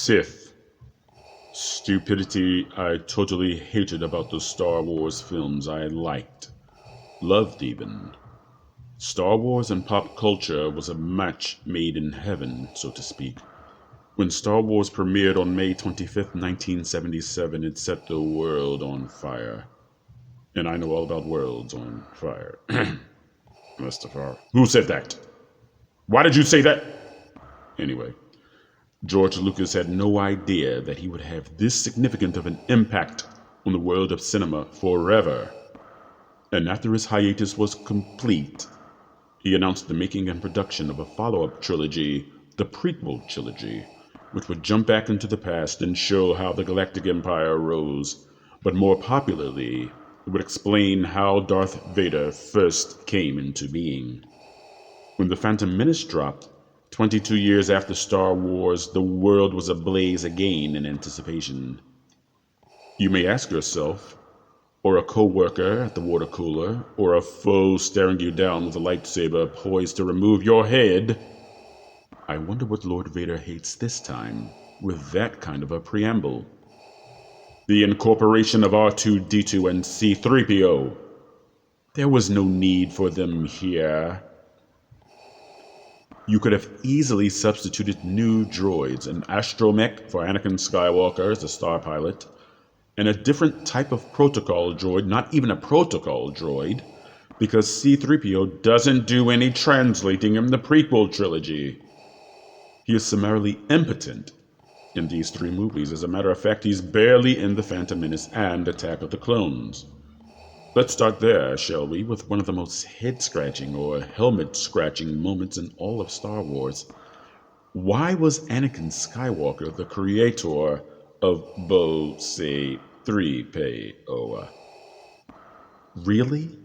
Sith. Stupidity I totally hated about the Star Wars films I liked. Loved even. Star Wars and pop culture was a match made in heaven, so to speak. When Star Wars premiered on May 25th, 1977, it set the world on fire. And I know all about worlds on fire. Mustafar. Who said that? Why did you say that? Anyway, George Lucas had no idea that he would have this significant of an impact on the world of cinema forever. And after his hiatus was complete, he announced the making and production of a follow-up trilogy, the prequel trilogy, which would jump back into the past and show how the Galactic Empire rose, but more popularly, it would explain how Darth Vader first came into being. When The Phantom Menace dropped, 22 years after Star Wars, the world was ablaze again in anticipation. You may ask yourself, or a co-worker at the water cooler, or a foe staring you down with a lightsaber poised to remove your head, I wonder what Lord Vader hates this time, with that kind of a preamble. The incorporation of R2-D2 and C-3PO. There was no need for them here. You could have easily substituted new droids, an astromech for Anakin Skywalker as a star pilot, and a different type of protocol droid, not even a protocol droid, because C-3PO doesn't do any translating in the prequel trilogy. He is summarily impotent in these three movies. As a matter of fact, he's barely in The Phantom Menace and Attack of the Clones. Let's start there, shall we, with one of the most head-scratching or helmet-scratching moments in all of Star Wars. Why was Anakin Skywalker the creator of C-3PO? Really?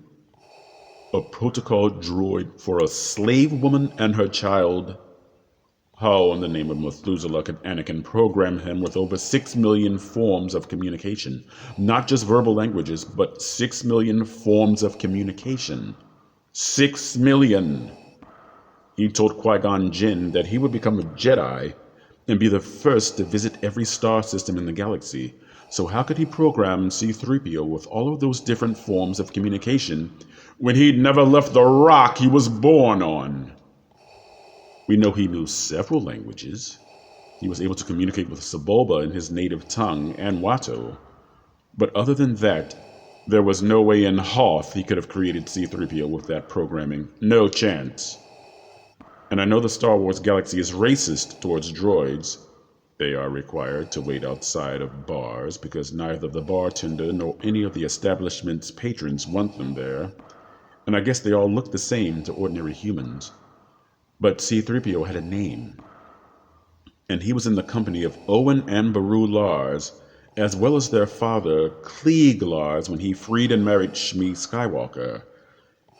A protocol droid for a slave woman and her child? How in the name of Methuselah could Anakin program him with over 6 million forms of communication? Not just verbal languages, but 6 million forms of communication. 6 million! He told Qui-Gon Jinn that he would become a Jedi and be the first to visit every star system in the galaxy. So how could he program C-3PO with all of those different forms of communication when he'd never left the rock he was born on? We know he knew several languages. He was able to communicate with Sebulba in his native tongue and Watto. But other than that, there was no way in Hoth he could have created C-3PO with that programming. No chance. And I know the Star Wars galaxy is racist towards droids. They are required to wait outside of bars because neither the bartender nor any of the establishment's patrons want them there. And I guess they all look the same to ordinary humans. But C-3PO had a name, and he was in the company of Owen and Beru Lars, as well as their father, Klieg Lars, when he freed and married Shmi Skywalker.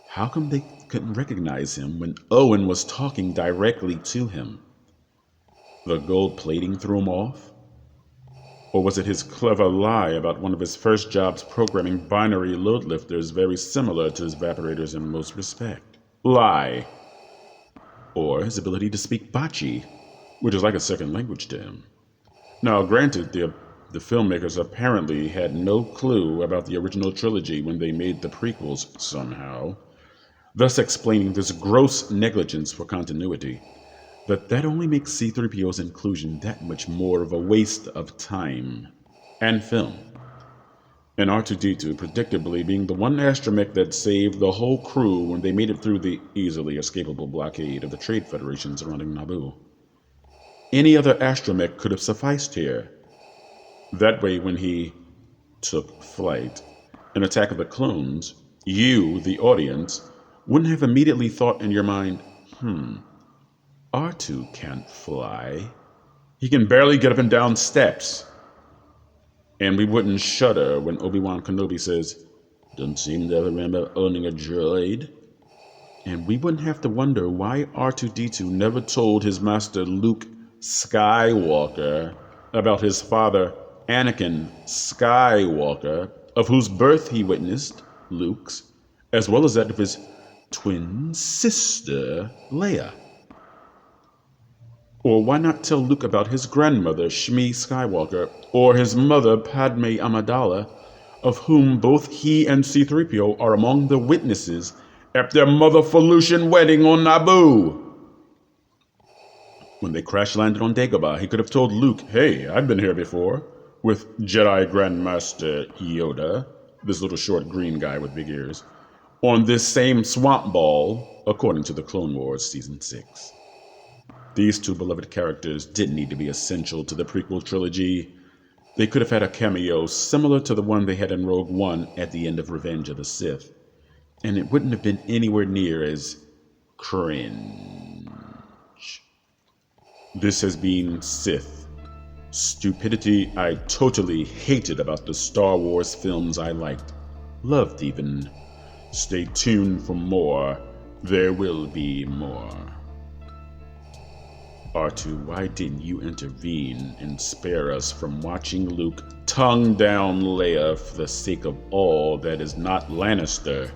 How come they couldn't recognize him when Owen was talking directly to him? The gold plating threw him off? Or was it his clever lie about one of his first jobs programming binary load lifters very similar to his evaporators in most respect? Lie. Or his ability to speak Bachi, which is like a second language to him. Now, granted, the filmmakers apparently had no clue about the original trilogy when they made the prequels somehow, thus explaining this gross negligence for continuity. But that only makes C-3PO's inclusion that much more of a waste of time and film. And R2-D2 predictably being the one astromech that saved the whole crew when they made it through the easily escapable blockade of the trade federations surrounding Naboo. Any other astromech could have sufficed here. That way, when he took flight in Attack of the Clones, you, the audience, wouldn't have immediately thought in your mind, R2 can't fly. He can barely get up and down steps. And we wouldn't shudder when Obi-Wan Kenobi says, "Don't seem to remember owning a droid." And we wouldn't have to wonder why R2-D2 never told his master Luke Skywalker about his father Anakin Skywalker, of whose birth he witnessed, Luke's, as well as that of his twin sister Leia. Or why not tell Luke about his grandmother, Shmi Skywalker, or his mother, Padme Amidala, of whom both he and C-3PO are among the witnesses at their mother-Felucian wedding on Naboo? When they crash-landed on Dagobah, he could have told Luke, "Hey, I've been here before, with Jedi Grandmaster Yoda," this little short green guy with big ears, "on this same swamp ball," according to the Clone Wars Season 6. These two beloved characters didn't need to be essential to the prequel trilogy. They could have had a cameo similar to the one they had in Rogue One at the end of Revenge of the Sith, and it wouldn't have been anywhere near as cringe. This has been Sith. Stupidity I totally hated about the Star Wars films I liked. Loved even. Stay tuned for more. There will be more. R2, why didn't you intervene and spare us from watching Luke tongue down Leia for the sake of all that is not Lannister?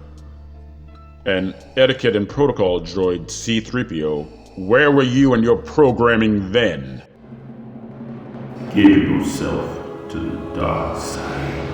And etiquette and protocol droid C-3PO, where were you and your programming then? Give yourself to the dark side.